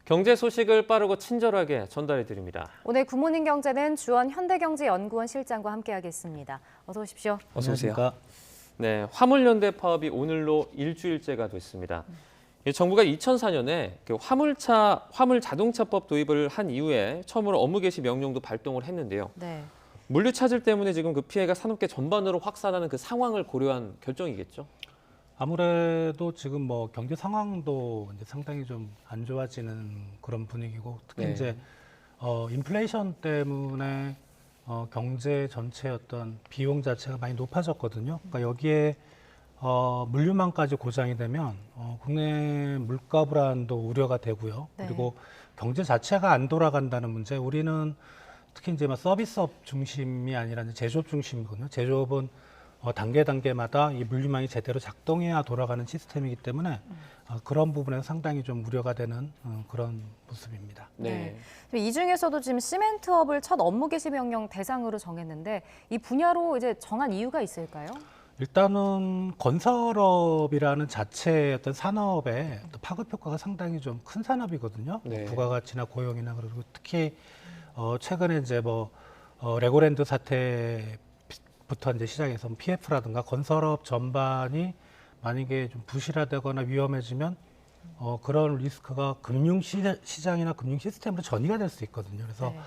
경제 소식을 빠르고 친절하게 전달해 드립니다. 오늘 굿모닝 경제는 주원 현대경제연구원 실장과 함께하겠습니다. 어서 오십시오. 어서 오세요. 네, 화물연대 파업이 오늘로 일주일째가 됐습니다. 정부가 2004년에 화물 자동차법 도입을 한 이후에 처음으로 업무 개시 명령도 발동을 했는데요. 네. 물류 차질 때문에 지금 그 피해가 산업계 전반으로 확산하는 그 상황을 고려한 결정이겠죠? 아무래도 지금 뭐 경제 상황도 이제 상당히 좀 안 좋아지는 그런 분위기고 특히 네. 이제 인플레이션 때문에 경제 전체 어떤 비용 자체가 많이 높아졌거든요. 그러니까 여기에 물류망까지 고장이 되면 국내 물가 불안도 우려가 되고요. 네. 그리고 경제 자체가 안 돌아간다는 문제. 우리는 특히 이제 막 서비스업 중심이 아니라 이제 제조업 중심이거든요. 제조업은 단계마다 이 물류망이 제대로 작동해야 돌아가는 시스템이기 때문에 그런 부분에서 상당히 좀 우려가 되는 그런 모습입니다. 네. 이 중에서도 지금 시멘트업을 첫 업무 개시 명령 대상으로 정했는데 이 분야로 이제 정한 이유가 있을까요? 일단은 건설업이라는 자체의 어떤 산업의 또 파급 효과가 상당히 좀 큰 산업이거든요. 네. 부가가치나 고용이나 그리고 특히 최근에 이제 레고랜드 사태부터 이제 시작해서 PF라든가 건설업 전반이 만약에 좀 부실화되거나 위험해지면 그런 리스크가 금융 시장이나 금융 시스템으로 전이가 될 수 있거든요. 그래서 네.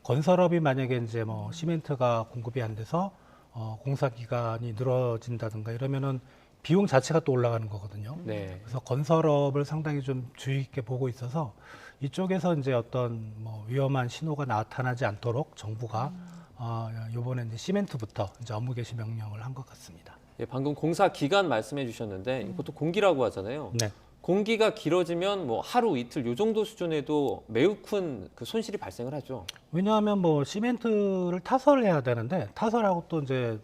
건설업이 만약에 이제 시멘트가 공급이 안 돼서 공사 기간이 늘어진다든가 이러면은 비용 자체가 또 올라가는 거거든요. 네. 그래서 건설업을 상당히 좀 주의 깊게 보고 있어서 이쪽에서 이제 어떤 위험한 신호가 나타나지 않도록 정부가 이번에 이제 시멘트부터 이제 업무 개시 명령을 한 것 같습니다. 예, 방금 공사 기간 말씀해 주셨는데 보통 공기라고 하잖아요. 네. 공기가 길어지면 하루 이틀 요 정도 수준에도 매우 큰 그 손실이 발생을 하죠. 왜냐하면 시멘트를 타설해야 되는데 타설하고 또 이제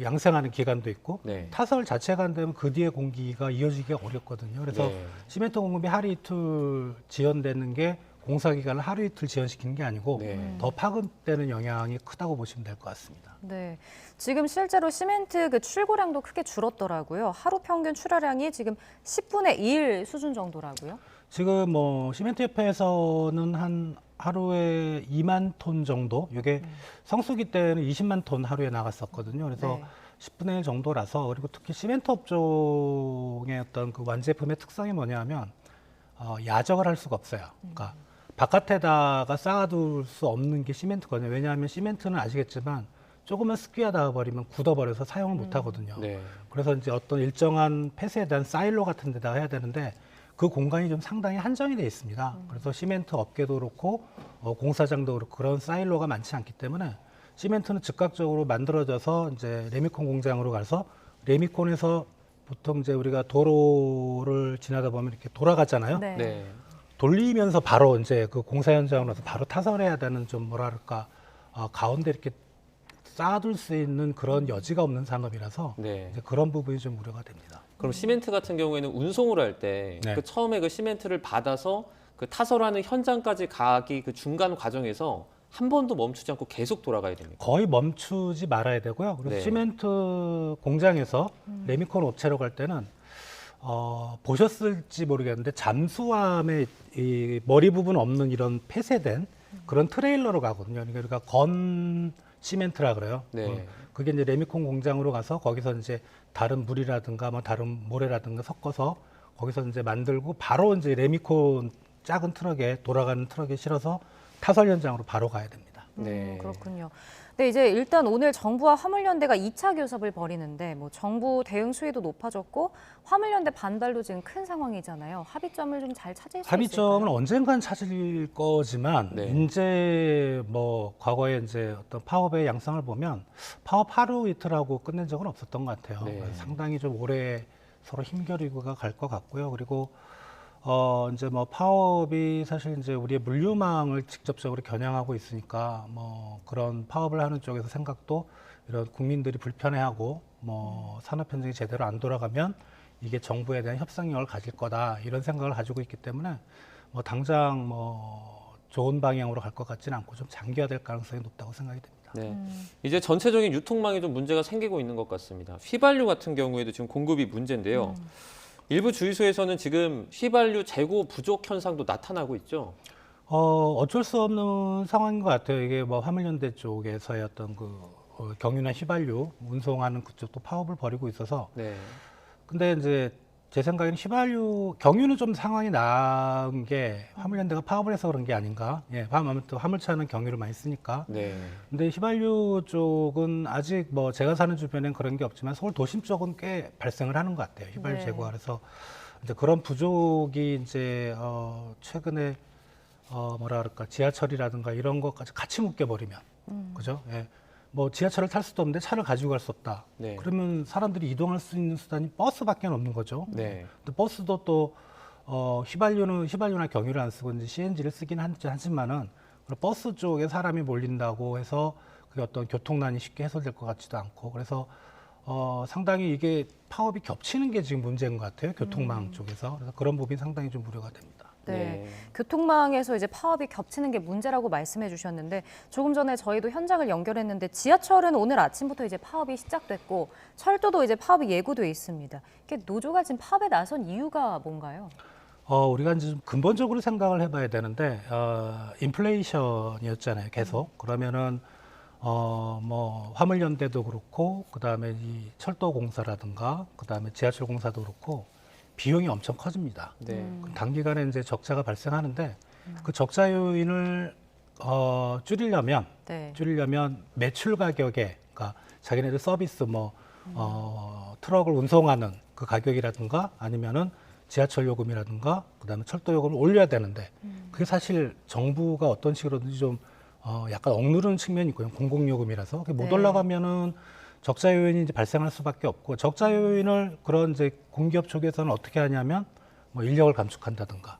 양생하는 기간도 있고 네. 타설 자체가 안 되면 그 뒤에 공기가 이어지기가 어렵거든요. 그래서 네. 시멘트 공급이 하루 이틀 지연되는 게 공사 기간을 하루 이틀 지연시키는 게 아니고 네. 더 파급되는 영향이 크다고 보시면 될 것 같습니다. 네. 지금 실제로 시멘트 그 출고량도 크게 줄었더라고요. 하루 평균 출하량이 지금 10분의 1 수준 정도라고요. 지금 시멘트협회에서는 한 하루에 2만 톤 정도, 이게 성수기 때는 20만 톤 하루에 나갔었거든요. 그래서 네. 10분의 1 정도라서, 그리고 특히 시멘트 업종의 어떤 그 완제품의 특성이 뭐냐면 야적을 할 수가 없어요. 그러니까 바깥에다가 쌓아둘 수 없는 게 시멘트거든요. 왜냐하면 시멘트는 아시겠지만 조금만 습기가 닿아버리면 굳어버려서 사용을 못 하거든요. 네. 그래서 이제 어떤 일정한 폐쇄에 대한 사일로 같은 데다가 해야 되는데 그 공간이 좀 상당히 한정이 돼 있습니다. 그래서 시멘트 업계도 그렇고 공사장도 그렇고 그런 사일로가 많지 않기 때문에 시멘트는 즉각적으로 만들어져서 이제 레미콘 공장으로 가서 레미콘에서 보통 이제 우리가 도로를 지나다 보면 이렇게 돌아가잖아요. 네. 네. 돌리면서 바로 이제 그 공사 현장으로 가서 바로 타설해야 되는 좀 뭐랄까 가운데 이렇게 쌓아둘 수 있는 그런 여지가 없는 산업이라서 네. 이제 그런 부분이 좀 우려가 됩니다. 그럼 시멘트 같은 경우에는 운송을 할 때 네. 그 처음에 그 시멘트를 받아서 그 타설하는 현장까지 가기 그 중간 과정에서 한 번도 멈추지 않고 계속 돌아가야 됩니다. 거의 멈추지 말아야 되고요. 그리고 네. 시멘트 공장에서 레미콘 업체로 갈 때는 보셨을지 모르겠는데 잠수함의 이 머리 부분 없는 이런 폐쇄된 그런 트레일러로 가거든요. 그러니까 건 시멘트라 그래요. 네. 그게 이제 레미콘 공장으로 가서 거기서 이제 다른 물이라든가 다른 모래라든가 섞어서 거기서 이제 만들고 바로 이제 레미콘 작은 트럭에 돌아가는 트럭에 실어서 타설 현장으로 바로 가야 됩니다. 네. 그렇군요. 네, 이제 일단 오늘 정부와 화물연대가 2차 교섭을 벌이는데 정부 대응 수위도 높아졌고 화물연대 반발도 지금 큰 상황이잖아요. 합의점을 좀 잘 찾을 수 합의점은 있을까요? 언젠간 찾을 거지만 네. 이제 과거에 이제 어떤 파업의 양상을 보면 파업 하루 이틀하고 끝낸 적은 없었던 것 같아요. 네. 상당히 좀 오래 서로 힘겨루고가 갈 것 같고요. 그리고 이제 파업이 사실 이제 우리의 물류망을 직접적으로 겨냥하고 있으니까 그런 파업을 하는 쪽에서 생각도 이런 국민들이 불편해하고 산업 현장이 제대로 안 돌아가면 이게 정부에 대한 협상력을 가질 거다 이런 생각을 가지고 있기 때문에 당장 좋은 방향으로 갈 것 같지는 않고 좀 장기화될 가능성이 높다고 생각이 됩니다. 네. 이제 전체적인 유통망에 좀 문제가 생기고 있는 것 같습니다. 휘발유 같은 경우에도 지금 공급이 문제인데요. 일부 주유소에서는 지금 휘발유 재고 부족 현상도 나타나고 있죠. 어쩔 수 없는 상황인 것 같아요. 이게 뭐 화물연대 쪽에서의 어떤 경유나 휘발유 운송하는 그쪽도 파업을 벌이고 있어서. 네. 근데 이제 제 생각에는 경유는 좀 상황이 나은 게 화물연대가 파업을 해서 그런 게 아닌가. 예, 아무튼 화물차는 경유를 많이 쓰니까. 네. 근데 휘발유 쪽은 아직 뭐 제가 사는 주변엔 그런 게 없지만 서울 도심 쪽은 꽤 발생을 하는 것 같아요. 휘발유 네. 재고가. 그래서 이제 그런 부족이 이제 최근에 뭐라 그럴까, 지하철이라든가 이런 것까지 같이 묶여버리면, 그죠? 예. 뭐 지하철을 탈 수도 없는데 차를 가지고 갈 수 없다. 네. 그러면 사람들이 이동할 수 있는 수단이 버스밖에 없는 거죠. 네. 근데 버스도 또 휘발유나 경유를 안 쓰고 이제 CNG를 쓰긴 하지만은 버스 쪽에 사람이 몰린다고 해서 그 어떤 교통난이 쉽게 해소될 것 같지도 않고, 그래서 상당히 이게 파업이 겹치는 게 지금 문제인 것 같아요. 교통망 쪽에서. 그래서 그런 부분이 상당히 좀 우려가 됩니다. 네. 네. 교통망에서 이제 파업이 겹치는 게 문제라고 말씀해 주셨는데 조금 전에 저희도 현장을 연결했는데 지하철은 오늘 아침부터 이제 파업이 시작됐고 철도도 이제 파업이 예고돼 있습니다. 이게 노조가 지금 파업에 나선 이유가 뭔가요? 우리가 이제 좀 근본적으로 생각을 해봐야 되는데, 인플레이션이었잖아요, 계속. 그러면은, 뭐, 화물연대도 그렇고, 그 다음에 이 철도공사라든가, 그 다음에 지하철공사도 그렇고, 비용이 엄청 커집니다. 네. 단기간에 이제 적자가 발생하는데, 그 적자 요인을, 줄이려면, 네. 매출 가격에, 그러니까 자기네들 서비스 트럭을 운송하는 그 가격이라든가 아니면은 지하철 요금이라든가 그다음에 철도 요금을 올려야 되는데 그게 사실 정부가 어떤 식으로든지 좀 약간 억누르는 측면이 있고요. 공공요금이라서 그게 못 네. 올라가면은 적자 요인이 이제 발생할 수밖에 없고, 적자 요인을 그런 이제 공기업 쪽에서는 어떻게 하냐면 뭐 인력을 감축한다든가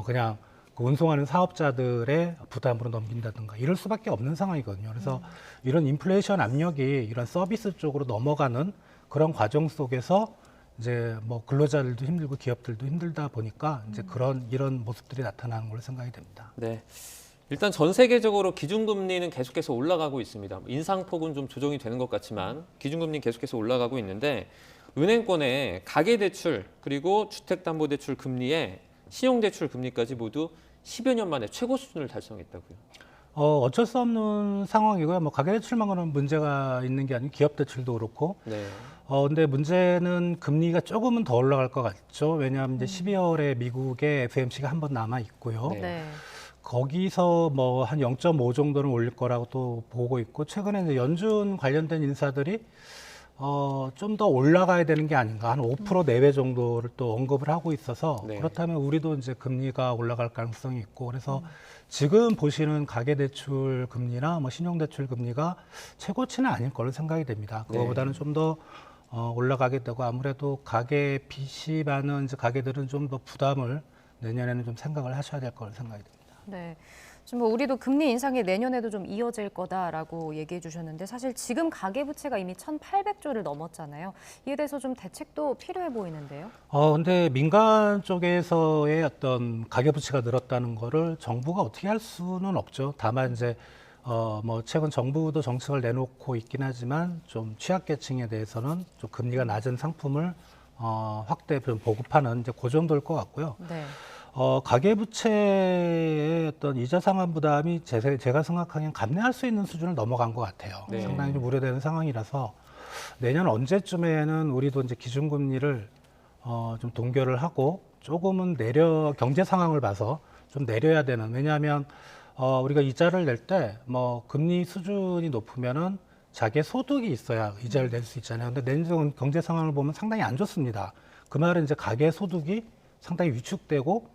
그냥 그 운송하는 사업자들의 부담으로 넘긴다든가 이럴 수밖에 없는 상황이거든요. 그래서 이런 인플레이션 압력이 이런 서비스 쪽으로 넘어가는 그런 과정 속에서 이제 뭐 근로자들도 힘들고 기업들도 힘들다 보니까 이제 이런 모습들이 나타나는 걸로 생각이 됩니다. 네. 일단 전 세계적으로 기준금리는 계속해서 올라가고 있습니다. 인상폭은 좀 조정이 되는 것 같지만 기준금리는 계속해서 올라가고 있는데 은행권의 가계대출 그리고 주택담보대출 금리에 신용대출 금리까지 모두 10여 년 만에 최고 수준을 달성했다고요. 어쩔 수 없는 상황이고요. 뭐 가계대출만은 문제가 있는 게 아니고 기업대출도 그렇고. 네. 근데 문제는 금리가 조금은 더 올라갈 것 같죠. 왜냐하면 이제 12월에 미국의 FOMC가 한 번 남아 있고요. 네. 네. 거기서 뭐 한 0.5 정도는 올릴 거라고 또 보고 있고, 최근에 이제 연준 관련된 인사들이 좀 더 올라가야 되는 게 아닌가, 한 5% 내외 정도를 또 언급을 하고 있어서 네. 그렇다면 우리도 이제 금리가 올라갈 가능성이 있고, 그래서 지금 보시는 가계대출 금리나 뭐 신용대출 금리가 최고치는 아닐 걸로 생각이 됩니다. 그거보다는 좀 더 올라가게 되고, 아무래도 가계 빚이 많은 이제 가계들은 좀 더 부담을 내년에는 좀 생각을 하셔야 될 걸로 생각이 됩니다. 네. 지금 뭐 우리도 금리 인상이 내년에도 좀 이어질 거다라고 얘기해 주셨는데 사실 지금 가계부채가 이미 1,800조를 넘었잖아요. 이에 대해서 좀 대책도 필요해 보이는데요. 근데 민간 쪽에서의 어떤 가계부채가 늘었다는 거를 정부가 어떻게 할 수는 없죠. 다만 이제 뭐 최근 정부도 정책을 내놓고 있긴 하지만 좀 취약계층에 대해서는 좀 금리가 낮은 상품을 확대 보급하는 이제 그 정도일 것 같고요. 네. 가계부채의 어떤 이자 상환 부담이 제가 생각하기엔 감내할 수 있는 수준을 넘어간 것 같아요. 네. 상당히 좀 우려되는 상황이라서 내년 언제쯤에는 우리도 이제 기준금리를 좀 동결을 하고 조금은 경제 상황을 봐서 좀 내려야 되는, 왜냐하면 우리가 이자를 낼 때 뭐 금리 수준이 높으면은 자기의 소득이 있어야 이자를 낼 수 있잖아요. 근데 내년 경제 상황을 보면 상당히 안 좋습니다. 그 말은 이제 가계 소득이 상당히 위축되고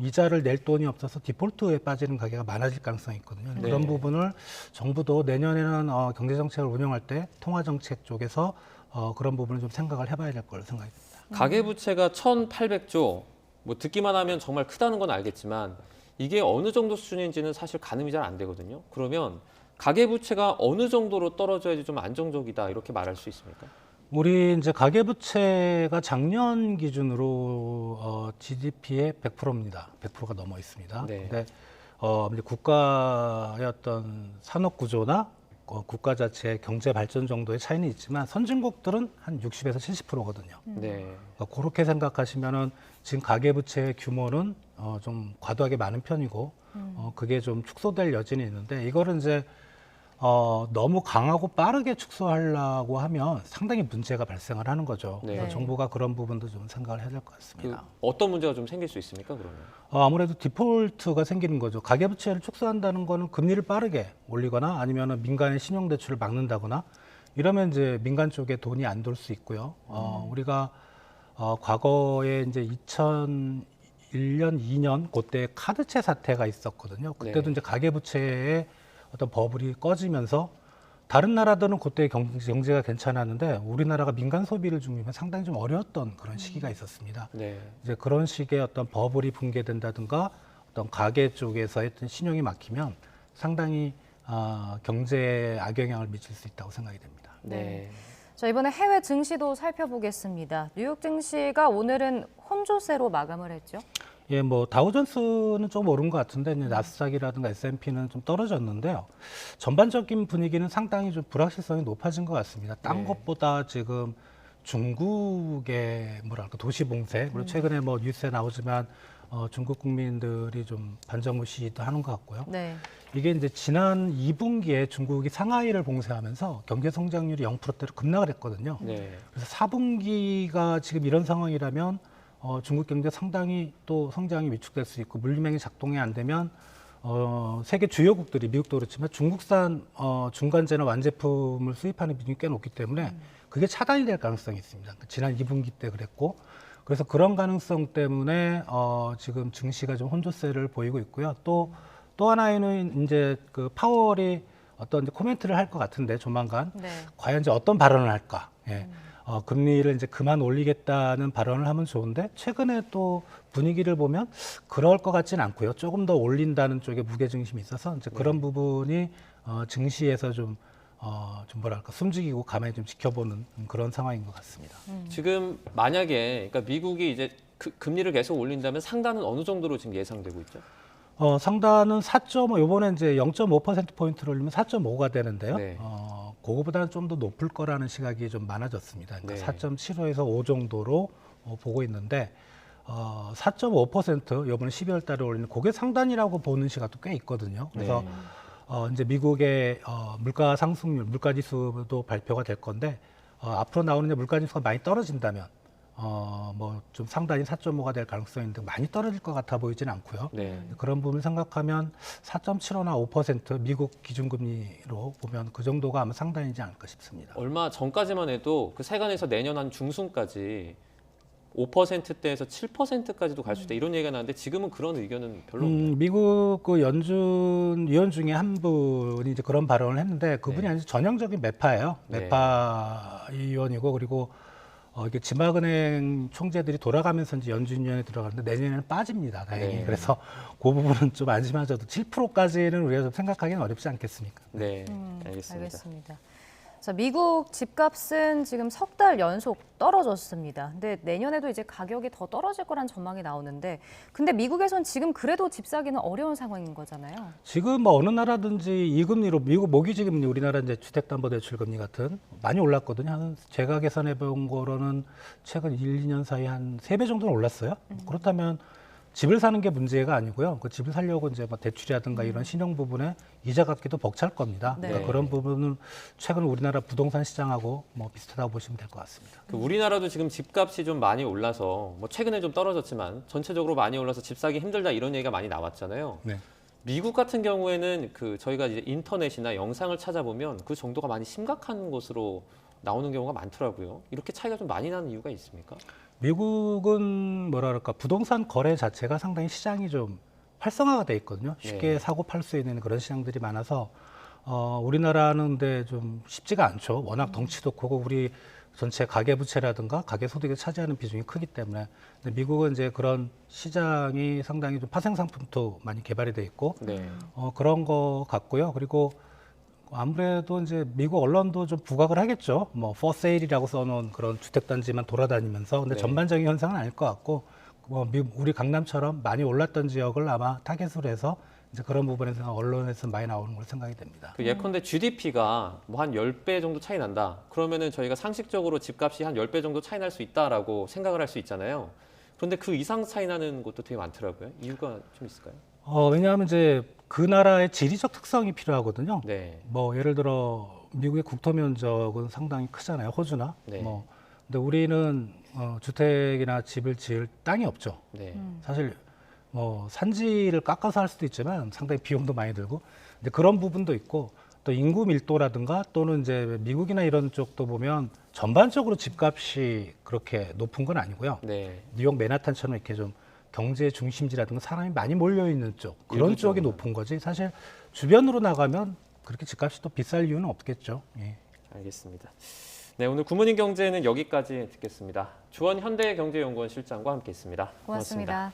이자를 낼 돈이 없어서 디폴트에 빠지는 가계가 많아질 가능성이 있거든요. 네. 그런 부분을 정부도 내년에는 경제정책을 운영할 때 통화정책 쪽에서 그런 부분을 좀 생각을 해봐야 될 거로 생각이 듭니다. 가계부채가 1,800조, 뭐 듣기만 하면 정말 크다는 건 알겠지만 이게 어느 정도 수준인지는 사실 가늠이 잘 안 되거든요. 그러면 가계부채가 어느 정도로 떨어져야지 좀 안정적이다 이렇게 말할 수 있습니까? 우리 이제 가계부채가 작년 기준으로 GDP의 100%입니다. 100%가 넘어 있습니다. 네. 근데 이제 국가의 어떤 산업 구조나 국가 자체의 경제 발전 정도의 차이는 있지만 선진국들은 한 60에서 70%거든요. 네. 그렇게 생각하시면은 지금 가계부채의 규모는 좀 과도하게 많은 편이고 그게 좀 축소될 여진이 있는데 이거를 이제 너무 강하고 빠르게 축소하려고 하면 상당히 문제가 발생을 하는 거죠. 네. 그래서 정부가 그런 부분도 좀 생각을 해야 될 것 그 같습니다. 어떤 문제가 좀 생길 수 있습니까, 그러면? 아무래도 디폴트가 생기는 거죠. 가계부채를 축소한다는 거는 금리를 빠르게 올리거나 아니면 민간의 신용대출을 막는다거나 이러면 이제 민간 쪽에 돈이 안 돌 수 있고요. 우리가 과거에 이제 2001년, 2년 그때 카드채 사태가 있었거든요. 그때도 네. 이제 가계부채의 어떤 버블이 꺼지면서 다른 나라들은 그때 경제가 괜찮았는데 우리나라가 민간 소비를 중심에 상당히 좀 어려웠던 그런 시기가 있었습니다. 네. 이제 그런 식의 어떤 버블이 붕괴된다든가 어떤 가계 쪽에서의 어떤 신용이 막히면 상당히 경제에 악영향을 미칠 수 있다고 생각이 됩니다. 네. 자, 이번에 해외 증시도 살펴보겠습니다. 뉴욕 증시가 오늘은 혼조세로 마감을 했죠. 예, 뭐 다우존스는 좀 오른 것 같은데 이제 나스닥이라든가 S&P는 좀 떨어졌는데요. 전반적인 분위기는 상당히 좀 불확실성이 높아진 것 같습니다. 딴 네. 것보다 지금 중국의 뭐랄까 도시 봉쇄 그리고 최근에 뭐 뉴스에 나오지만 중국 국민들이 좀 반정부 시위도 하는 것 같고요. 네. 이게 이제 지난 2분기에 중국이 상하이를 봉쇄하면서 경제 성장률이 0%대로 급락을 했거든요. 네. 그래서 4분기가 지금 이런 상황이라면 중국 경제 상당히 또 성장이 위축될 수 있고 물리맹이 작동이 안 되면 세계 주요국들이 미국도 그렇지만 중국산 중간재나 완제품을 수입하는 비중이 꽤 높기 때문에 그게 차단이 될 가능성이 있습니다. 지난 2분기 때 그랬고 그래서 그런 가능성 때문에 지금 증시가 좀 혼조세를 보이고 있고요. 또 하나는 이제 그 파월이 어떤 이제 코멘트를 할 것 같은데 조만간 네. 과연 이제 어떤 발언을 할까? 예. 금리를 이제 그만 올리겠다는 발언을 하면 좋은데 최근에 또 분위기를 보면 그럴 것 같지는 않고요. 조금 더 올린다는 쪽에 무게중심이 있어서 이제 그런 부분이 증시에서 좀 뭐랄까 숨죽이고 가만히 좀 지켜보는 그런 상황인 것 같습니다. 지금 만약에 그러니까 미국이 이제 금리를 계속 올린다면 상단은 어느 정도로 지금 예상되고 있죠? 상단은 4.5, 요번에 이제 0.5%포인트를 올리면 4.5가 되는데요. 네. 그거보다는 좀 더 높을 거라는 시각이 좀 많아졌습니다. 그러니까 네. 4.75에서 5 정도로 보고 있는데, 4.5% 요번에 12월 달에 올리는 그게 상단이라고 보는 시각도 꽤 있거든요. 그래서 이제 미국의 물가 상승률, 물가 지수도 발표가 될 건데, 앞으로 나오는 물가 지수가 많이 떨어진다면, 뭐 좀 상단이 4.5가 될 가능성이 있는데 많이 떨어질 것 같아 보이진 않고요. 네. 그런 부분을 생각하면 4.75나 5% 미국 기준금리로 보면 그 정도가 아마 상단이지 않을까 싶습니다. 얼마 전까지만 해도 그 세관에서 내년 한 중순까지 5%대에서 7%까지도 갈 수 있다 이런 얘기가 나왔는데 지금은 그런 의견은 별로 없나요? 미국 그 연준 위원 중에 한 분이 이제 그런 발언을 했는데 그분이 네. 아주 전형적인 매파예요. 네. 매파 의원이고 그리고 이게 지막은행 총재들이 돌아가면서 이제 연준위원회 들어가는데 내년에는 빠집니다. 다행히. 네. 그래서 그 부분은 좀 안심하셔도 7%까지는 우리가 좀 생각하기는 어렵지 않겠습니까? 네, 알겠습니다. 알겠습니다. 자, 미국 집값은 지금 석 달 연속 떨어졌습니다. 근데 내년에도 이제 가격이 더 떨어질 거란 전망이 나오는데, 근데 미국에선 지금 그래도 집 사기는 어려운 상황인 거잖아요. 지금 뭐 어느 나라든지 이 금리로 미국 모기지 금리, 우리나라 이제 주택담보대출 금리 같은 많이 올랐거든요. 제가 계산해 본 거로는 최근 1, 2년 사이 한 3배 정도는 올랐어요. 그렇다면 집을 사는 게 문제가 아니고요. 그 집을 살려고 이제 뭐 대출이라든가 이런 신용 부분에 이자 갚기도 벅찰 겁니다. 네. 그러니까 그런 부분은 최근 우리나라 부동산 시장하고 뭐 비슷하다고 보시면 될 것 같습니다. 그 우리나라도 지금 집값이 좀 많이 올라서 뭐 최근에 좀 떨어졌지만 전체적으로 많이 올라서 집 사기 힘들다 이런 얘기가 많이 나왔잖아요. 네. 미국 같은 경우에는 그 저희가 이제 인터넷이나 영상을 찾아보면 그 정도가 많이 심각한 것으로 나오는 경우가 많더라고요. 이렇게 차이가 좀 많이 나는 이유가 있습니까? 미국은 뭐랄까 부동산 거래 자체가 상당히 시장이 좀 활성화가 돼 있거든요. 쉽게 네. 사고 팔 수 있는 그런 시장들이 많아서 우리나라는 근데 좀 쉽지가 않죠. 워낙 덩치도 크고 우리 전체 가계 부채라든가 가계 소득이 차지하는 비중이 크기 때문에. 근데 미국은 이제 그런 시장이 상당히 좀 파생 상품도 많이 개발이 돼 있고 네. 그런 거 같고요. 그리고 아무래도 이제 미국 언론도 좀 부각을 하겠죠. 뭐 for sale이라고 써놓은 그런 주택단지만 돌아다니면서 근데 네. 전반적인 현상은 아닐 것 같고 우리 강남처럼 많이 올랐던 지역을 아마 타겟으로 해서 이제 그런 부분에서 언론에서 많이 나오는 걸로 생각이 됩니다. 그 예컨대 GDP가 뭐 한 10배 정도 차이 난다. 그러면은 저희가 상식적으로 집값이 한 10배 정도 차이 날 수 있다라고 생각을 할 수 있잖아요. 그런데 그 이상 차이 나는 곳도 되게 많더라고요. 이유가 좀 있을까요? 왜냐하면 이제 그 나라의 지리적 특성이 필요하거든요. 네. 뭐 예를 들어 미국의 국토 면적은 상당히 크잖아요. 호주나. 네. 근데 우리는 주택이나 집을 지을 땅이 없죠. 네. 사실 산지를 깎아서 할 수도 있지만 상당히 비용도 많이 들고. 근데 그런 부분도 있고 또 인구 밀도라든가 또는 이제 미국이나 이런 쪽도 보면 전반적으로 집값이 그렇게 높은 건 아니고요. 네. 뉴욕 맨하탄처럼 이렇게 좀 경제 중심지라든가 사람이 많이 몰려 있는 쪽 그런 쪽이 높은 거지. 사실 주변으로 나가면 그렇게 집값이 또 비쌀 이유는 없겠죠. 예. 알겠습니다. 네, 오늘 굿모닝 경제는 여기까지 듣겠습니다. 주원 현대경제연구원 실장과 함께했습니다. 고맙습니다.